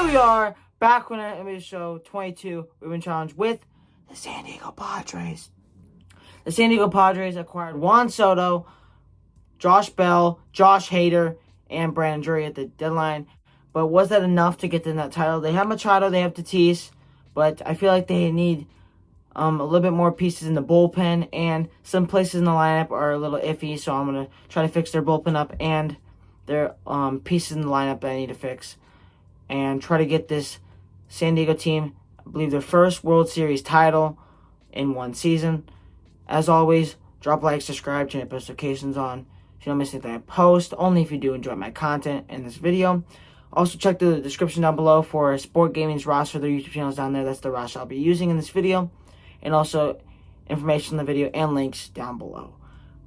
we are back on MLB The Show 22 Ribbon Challenge with the San Diego Padres. The San Diego Padres acquired Juan Soto, Josh Bell, Josh Hader, and Brandon Drury at the deadline. But was that enough to get them that title? They have Machado, they have Tatis, but I feel like they need a little bit more pieces in the bullpen, and some places in the lineup are a little iffy, so I'm going to try to fix their bullpen up and their pieces in the lineup that I need to fix, and try to get this San Diego team, I believe, their first World Series title in one season. As always, drop a like, subscribe, turn your post notifications on so you don't miss anything I post, only if you do enjoy my content in this video. Also, check the description down below for Sport Gaming's roster. Their YouTube channel is down there. That's the roster I'll be using in this video. And also, information in the video and links down below.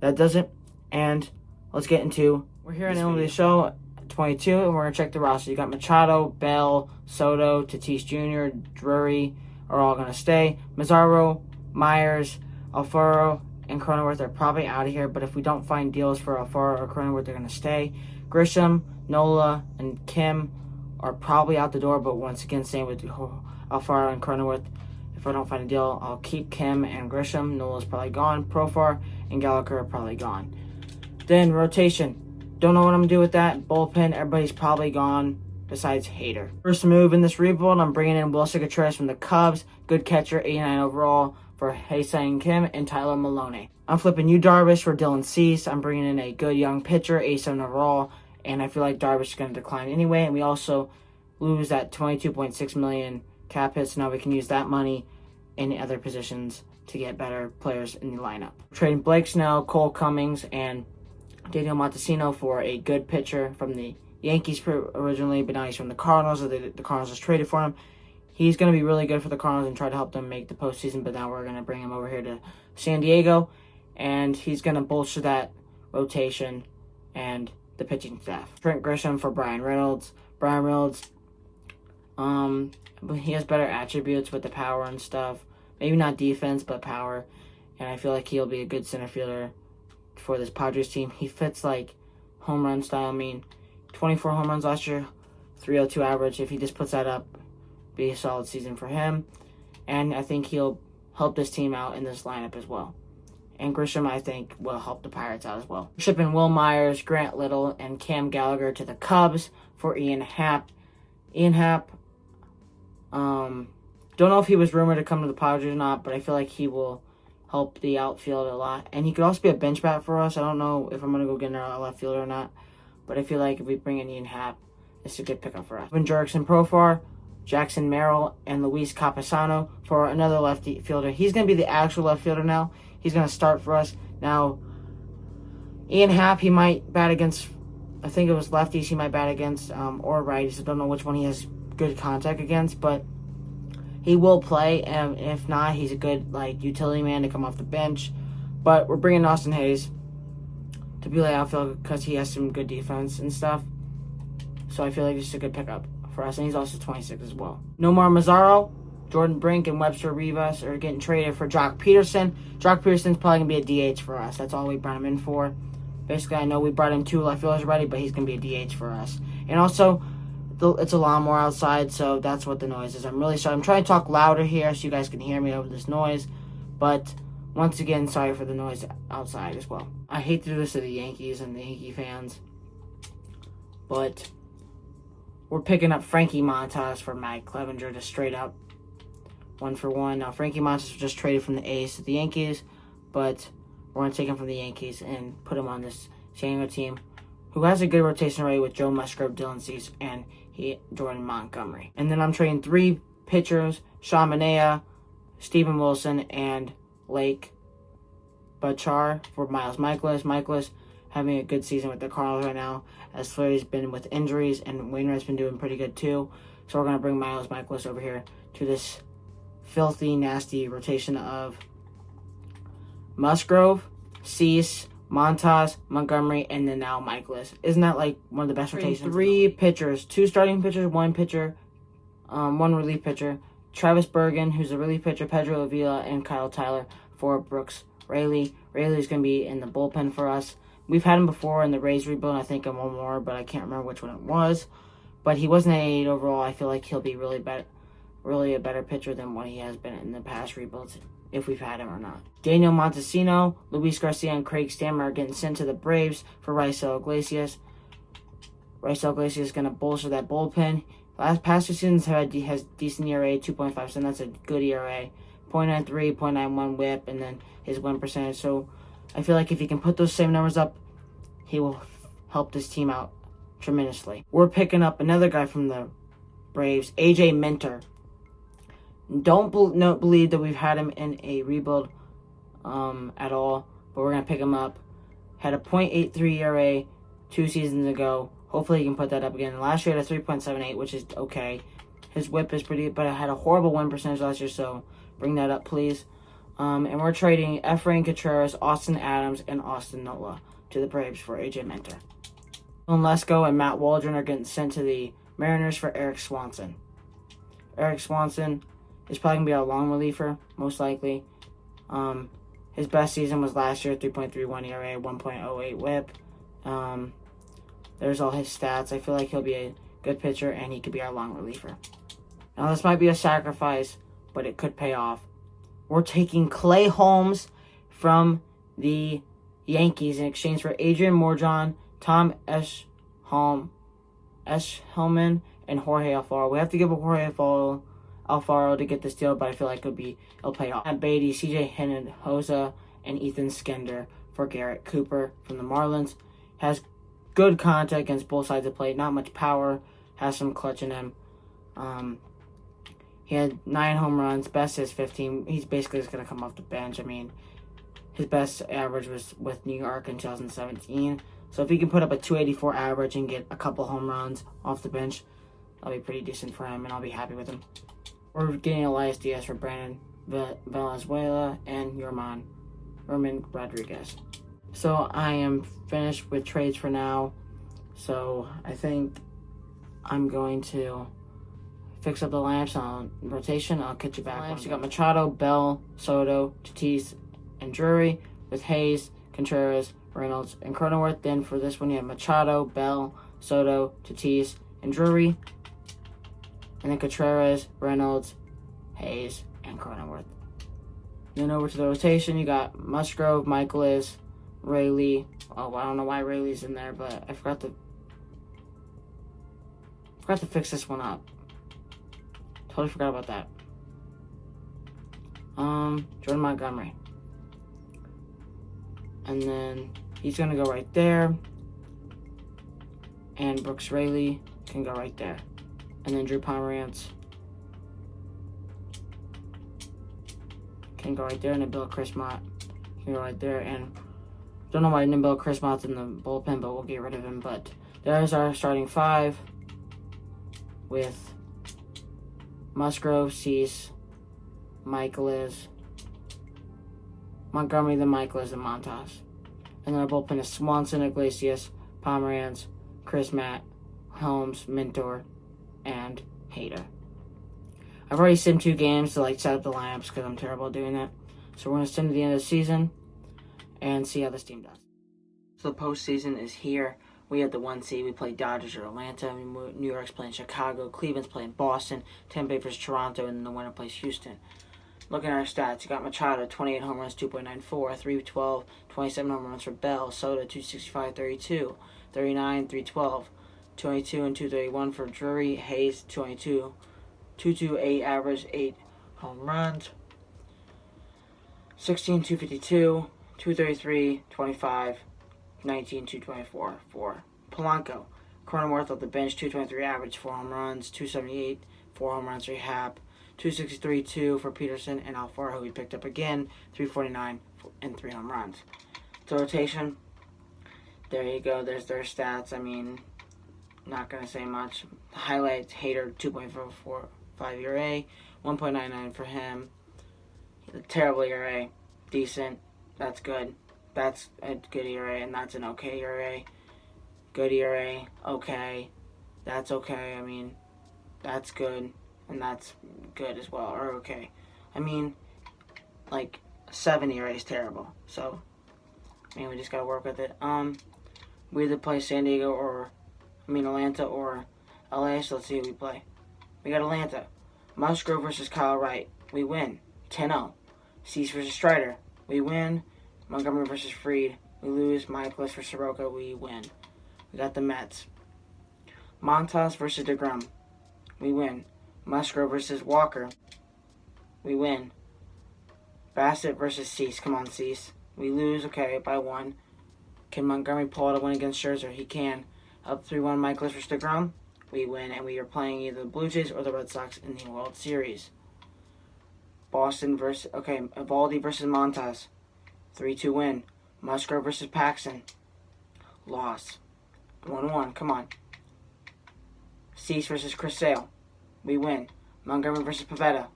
That does it. And let's get into, we're here in MLB The Show 22, and we're going to check the roster. You got Machado, Bell, Soto, Tatis Jr., Drury are all going to stay. Mazzaro, Myers, Alfaro, and Cronenworth are probably out of here, but if we don't find deals for Alfaro or Cronenworth, they're going to stay. Grisham, Nola, and Kim are probably out the door, but once again, same with Alfaro and Cronenworth. If I don't find a deal, I'll keep Kim and Grisham. Nola's probably gone. Profar and Gallagher are probably gone. Then rotation. Don't know what I'm going to do with that. Bullpen, everybody's probably gone besides Hader. First move in this rebuild, I'm bringing in Wilson Contreras from the Cubs. Good catcher, 89 overall for Hae-Sang Kim and Tyler Maloney. I'm flipping Yu Darvish for Dylan Cease. I'm bringing in a good young pitcher, 87 overall, and I feel like Darvish is going to decline anyway, and we also lose that $22.6 million cap hit, so now we can use that money in other positions to get better players in the lineup. Trading Blake Snell, Cole Cummings, and Daniel Montesino for a good pitcher from the Yankees originally, but now he's from the Cardinals, so the Cardinals just traded for him. He's going to be really good for the Cardinals and try to help them make the postseason, but now we're going to bring him over here to San Diego, and he's going to bolster that rotation and the pitching staff. Trent Grisham for Brian Reynolds. Brian Reynolds, but he has better attributes with the power and stuff. Maybe not defense, but power. And I feel like he'll be a good center fielder for this Padres team. He fits like home run style. I mean, 24 home runs last year, 302 average. If he just puts that up, be a solid season for him. And I think he'll help this team out in this lineup as well. And Grisham, I think, will help the Pirates out as well. Shipping Will Myers, Grant Little, and Cam Gallagher to the Cubs for Ian Happ. Ian Happ, don't know if he was rumored to come to the Padres or not, but I feel like he will help the outfield a lot. And he could also be a bench bat for us. I don't know if I'm going to go get a left fielder or not, but I feel like if we bring in Ian Happ, it's a good pickup for us. Jerickson Profar, Jackson Merrill, and Luis Campusano for another lefty fielder. He's going to be the actual left fielder now. He's going to start for us. Now, Ian Happ, he might bat against, I think it was lefties he might bat against, or righties. I don't know which one he has good contact against, but he will play, and if not, he's a good utility man to come off the bench. But we're bringing Austin Hayes to be the outfield because he has some good defense and stuff. So I feel like this is a good pickup for us, and he's also 26 as well. Nomar Mazzaro, Jordan Brink, and Webster Rivas are getting traded for Jock Peterson. Jock Peterson's probably going to be a DH for us. That's all we brought him in for. Basically, I know we brought in 2 left fielders already, but he's going to be a DH for us. And also, it's a lawnmower outside, so that's what the noise is. I'm really sorry. I'm trying to talk louder here so you guys can hear me over this noise. But once again, sorry for the noise outside as well. I hate to do this to the Yankees and the Yankee fans, but we're picking up Frankie Montas for Mike Clevenger, just straight up 1-for-1. Now, Frankie Montas was just traded from the A's to the Yankees, but we're going to take him from the Yankees and put him on this San Diego team, who has a good rotation already with Joe Musgrove, Dylan Cease, and Jordan Montgomery. And then I'm trading 3 pitchers, Sean Manaea, Steven Wilson, and Lake Bachar for Miles Michaelis. Michaelis having a good season with the Cardinals right now, as Fleury's been with injuries, and Wainwright's been doing pretty good too. So we're going to bring Miles Michaelis over here to this filthy, nasty rotation of Musgrove, Cease, Montas, Montgomery, and then now Michaelis. Isn't that like one of the best rotations? 3 pitchers, 2 starting pitchers, 1 pitcher, 1 relief pitcher. Travis Bergen, who's a relief pitcher, Pedro Avila, and Kyle Tyler for Brooks Raley. Raley's going to be in the bullpen for us. We've had him before in the Rays rebuild, I think, and one more, but I can't remember which one it was. but he wasn't an 88 overall. I feel like he'll be really a better pitcher than what he has been in the past rebuilds, if we've had him or not. Daniel Montesino, Luis Garcia, and Craig Stammer are getting sent to the Braves for Raisel Iglesias. Raisel Iglesias is going to bolster that bullpen. Past 2 seasons has decent ERA, 2.5, so that's a good ERA. 0.93, 0.91 whip, and then his win percentage. So I feel like if he can put those same numbers up, he will help this team out tremendously. We're picking up another guy from the Braves, AJ Minter. Don't believe that we've had him in a rebuild at all, but we're going to pick him up. Had a .83 ERA 2 seasons ago. Hopefully he can put that up again. Last year had a 3.78, which is okay. His whip is pretty, but I had a horrible win percentage last year, so bring that up, please. And we're trading Efrain Contreras, Austin Adams, and Austin Nola to the Braves for AJ Minter. Lesko and Matt Waldron are getting sent to the Mariners for Eric Swanson. Eric Swanson is probably going to be our long reliever, most likely. His best season was last year, 3.31 ERA, 1.08 whip. There's all his stats. I feel like he'll be a good pitcher, and he could be our long reliever. Now, this might be a sacrifice, but it could pay off. We're taking Clay Holmes from the Yankees in exchange for Adrian Morjon, Tom Eschholman, and Jorge Alfaro. We have to give up Jorge Alfaro to get this deal, but I feel like it'll pay off. Matt Beatty, CJ Hinojosa, and Ethan Skender for Garrett Cooper from the Marlins. Has good contact against both sides of the plate, not much power, has some clutch in him. He had 9 home runs, best is 15. He's basically just going to come off the bench. I mean, his best average was with New York in 2017. So if he can put up a 284 average and get a couple home runs off the bench, that'll be pretty decent for him, and I'll be happy with him. We're getting Elias Diaz for Brandon Valenzuela and Yerman Rodriguez. So I am finished with trades for now. So I think I'm going to fix up the lamps on rotation. I'll catch you back. Lamps, you got Machado, Bell, Soto, Tatis, and Drury with Hayes, Contreras, Reynolds, and Cronenworth. Then for this one, you have Machado, Bell, Soto, Tatis, and Drury. And then Contreras, Reynolds, Hayes, and Cronenworth. Then over to the rotation, you got Musgrove, Michaelis, Rayleigh. Oh, I don't know why Rayleigh's in there, but I forgot to fix this one up. Totally forgot about that. Jordan Montgomery. And then he's going to go right there. And Brooks Rayleigh can go right there. And then Drew Pomerantz can go right there. And then Bill Chrismont can go right there. And don't know why Bill Chrismont's in the bullpen, but we'll get rid of him. But there's our starting 5 with Musgrove, Cease, Michaelis, Montgomery, then Michaelis, and Montas. And then our bullpen is Swanson, Iglesias, Pomerantz, Chrismat, Holmes, Minter, and Hader. I've already simmed 2 games to set up the lineups because I'm terrible at doing that. So we're going to sim to the end of the season and see how this team does. So the postseason is here. We had the 1 seed. We played Dodgers or Atlanta. New York's playing Chicago. Cleveland's playing Boston. Tampa Bay versus Toronto. And then the winner plays Houston. Looking at our stats, you got Machado, 28 home runs, 2.94, 312, 27 home runs for Bell. Soto, 265, 32, 39, 312, 22 and 231 for Drury. Hayes, 22, 228 average, 8 home runs. 16, 252, 233, 25, 19, 224 for Polanco. Cronenworth off the bench, 223 average, 4 home runs, 278, 4 home runs for Happ, 263, 2 for Peterson, and Alfaro, who we picked up again, 349 and 3 home runs. So rotation, there you go. There's their stats. I mean, not going to say much. Highlights, Hader, 2.45 ERA, 1.99 for him. A terrible ERA, decent, that's good. That's a good ERA, and that's an okay ERA. Good ERA, okay. That's okay. I mean, that's good, and that's good as well, or okay. I mean, 7 ERA is terrible. So, I mean, we just gotta work with it. We either play San Diego Atlanta or LA, so let's see who we play. We got Atlanta. Musgrove versus Kyle Wright. We win. 10-0. Cease versus Strider. We win. Montgomery versus Freed. We lose. Michaelis versus Soroka. We win. We got the Mets. Montas versus DeGrom. We win. Musgrove versus Walker. We win. Bassett versus Cease. Come on, Cease. We lose. Okay, by 1. Can Montgomery pull out a win against Scherzer? He can. Up 3-1. Michaelis versus DeGrom. We win, and we are playing either the Blue Jays or the Red Sox in the World Series. Boston versus... Okay, Evaldi versus Montas. 3-2 win. Musgrove versus Paxton. Loss. 1-1. Come on. Cease versus Chris Sale. We win. Montgomery versus Pavetta.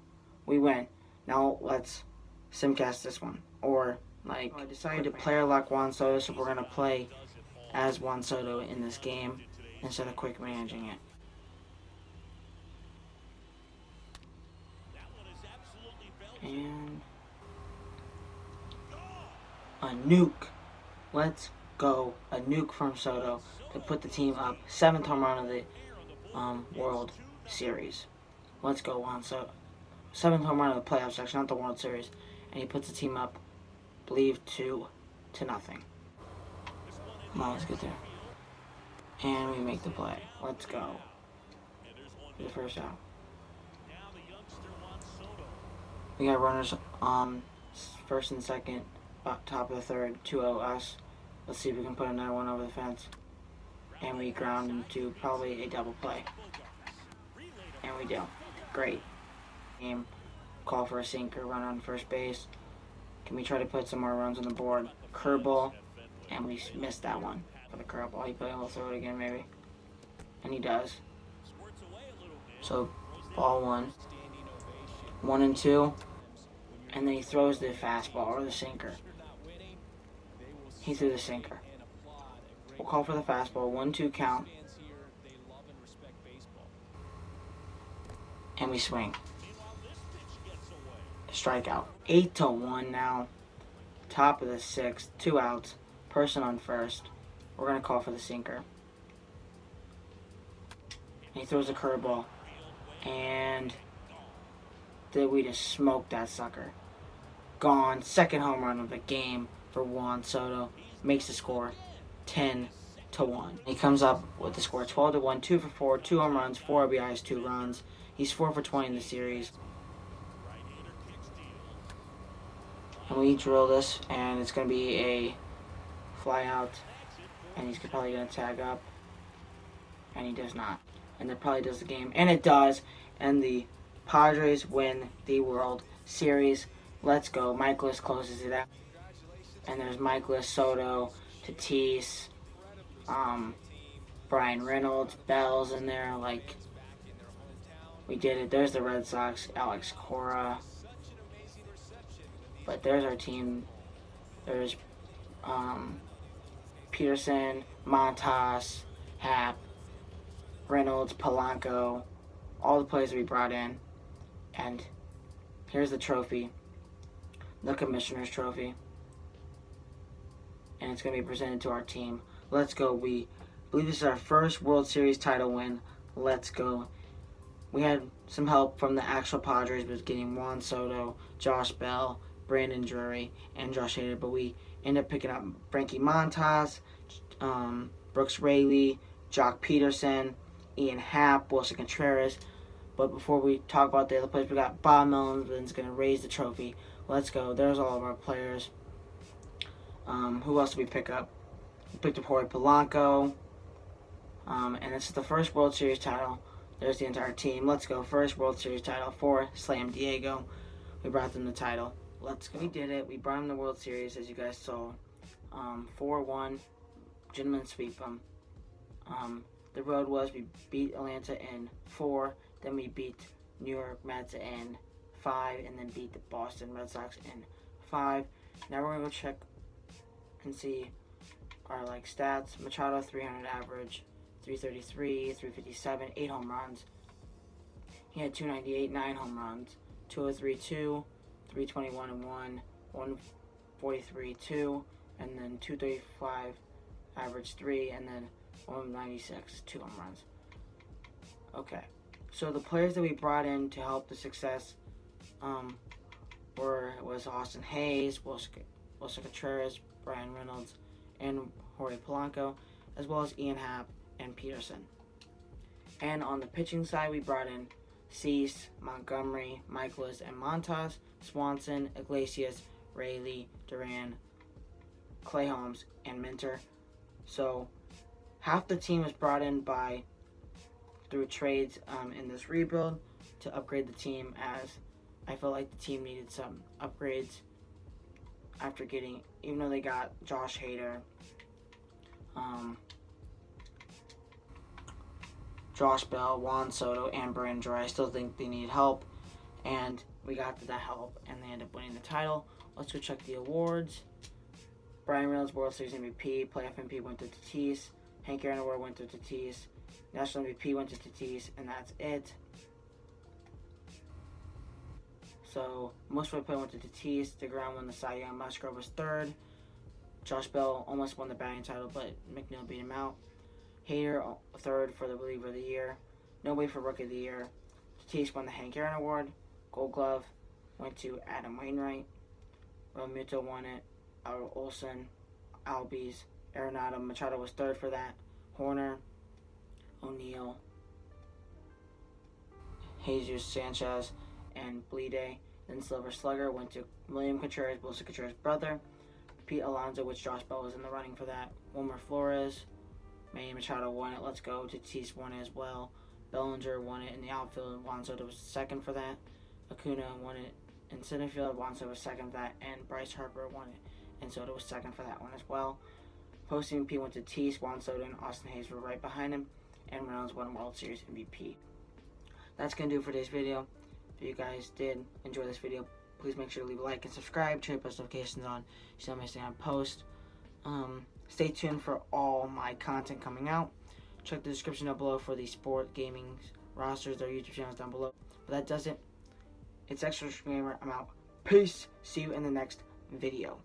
We win. Now let's simcast this one. Or, I decided to player lock Juan Soto, so we're going to play as Juan Soto in this game instead of quick managing it. And a nuke. Let's go. A nuke from Soto to put the team up. 7th home run of the World Series. Let's go, Juan Soto. 7th home run of the playoffs, actually, not the World Series. And he puts the team up, I believe, 2-0. Come on, let's get there. And we make the play. Let's go. The first out. We got runners on first and second, top of the third, 2-0 us. Let's see if we can put another one over the fence. And we ground into probably a double play. And we do. Great. Game. Call for a sinker, run on first base. Can we try to put some more runs on the board? Curveball. And we missed that one for the curveball. He'll throw it again maybe. And he does. So, ball 1. 1 and 2. And then he throws the fastball or the sinker. He threw the sinker. We'll call for the fastball. 1-2 count. And we swing. Strikeout. 8-1 now. Top of the 6th. 2 outs. Person on first. We're going to call for the sinker. And he throws a curveball. And then we just smoked that sucker. Gone. 2nd home run of the game for Juan Soto. Makes the score 10-1. He comes up with the score 12-1, 2 for 4, 2 home runs, 4 RBIs, 2 runs. He's 4 for 20 in the series. And we drill this, and it's going to be a fly out. And he's probably going to tag up. And he does not. And that probably does the game. And it does. And the Padres win the World Series. Let's go. Michaelis closes it out. And there's Michaelis, Soto, Tatis, Brian Reynolds, Bell's in there. We did it. There's the Red Sox, Alex Cora. But there's our team. There's Peterson, Montas, Happ, Reynolds, Polanco, all the players we brought in. And here's the trophy, the Commissioner's Trophy. And it's going to be presented to our team. Let's go. We believe this is our first World Series title win. Let's go. We had some help from the actual Padres with getting Juan Soto, Josh Bell, Brandon Drury, and Josh Hader. But we ended up picking up Frankie Montas, Brooks Raley, Jock Peterson, Ian Happ, Wilson Contreras. But before we talk about the other players, we got Bob Melvin's going to raise the trophy. Let's go. There's all of our players. Who else did we pick up? We picked up Jorge Polanco. And this is the first World Series title. There's the entire team. Let's go. First World Series title for SAN Diego. We brought them the title. Let's go. We did it. We brought them the World Series, as you guys saw. 4-1. Gentlemen sweep them. The road was we beat Atlanta in 4. Then we beat New York Mets in 5. And then beat the Boston Red Sox in 5. Now we're going to go check and see our stats. Machado 300 average, 333, 357, 8 home runs. He had 298, 9 home runs, 203, 2, 321 and 1, 143, 2, and then 235 average 3, and then 196, 2 home runs. Okay, so the players that we brought in to help the success was Austin Hayes, Wilson Contreras, Brian Reynolds, and Jorge Polanco, as well as Ian Happ and Peterson. And on the pitching side, we brought in Cease, Montgomery, Michaelis, and Montas, Swanson, Iglesias, Rayleigh, Duran, Clay Holmes, and Minter. So half the team was brought in through trades in this rebuild to upgrade the team, as I felt like the team needed some upgrades after even though they got Josh Hader, Josh Bell, Juan Soto, and Brandon. I still think they needed help, and we got that help, and they ended up winning the title. Let's go check the awards. Brian Reynolds, World Series MVP, Playoff MVP went to Tatis, Hank Aaron Award went to Tatis, National MVP went to Tatis, and that's it. So, most of the play went to Tatis, DeGrom won the Cy Young, Musgrove was third, Josh Bell almost won the batting title, but McNeil beat him out. Hader, third for the reliever of the year. Nobody for rookie of the year. Tatis won the Hank Aaron Award. Gold Glove went to Adam Wainwright. Realmuto won it. Albert Olson, Albies, Arenado, Machado was third for that. Horner, O'Neill, Jesus Sanchez, and Bleday. Then Silver Slugger went to William Contreras, Wilson Contreras' brother. Pete Alonso, which Josh Bell was in the running for that. Wilmer Flores, Manny Machado won it. Let's go. Tatis won it as well. Bellinger won it in the outfield. Juan Soto was second for that. Acuna won it in center field. Juan Soto was second for that. And Bryce Harper won it. And Soto was second for that one as well. Post MVP went to Tatis, Juan Soto, and Austin Hayes were right behind him. And Reynolds won World Series MVP. That's going to do it for today's video. If you guys did enjoy this video, please make sure to leave a like and subscribe. Turn your post notifications on so you don't miss any on post. Stay tuned for all my content coming out. Check the description down below for the sport gaming rosters, their YouTube channels down below. But that does it. It's Extra Gamer. I'm out. Peace. See you in the next video.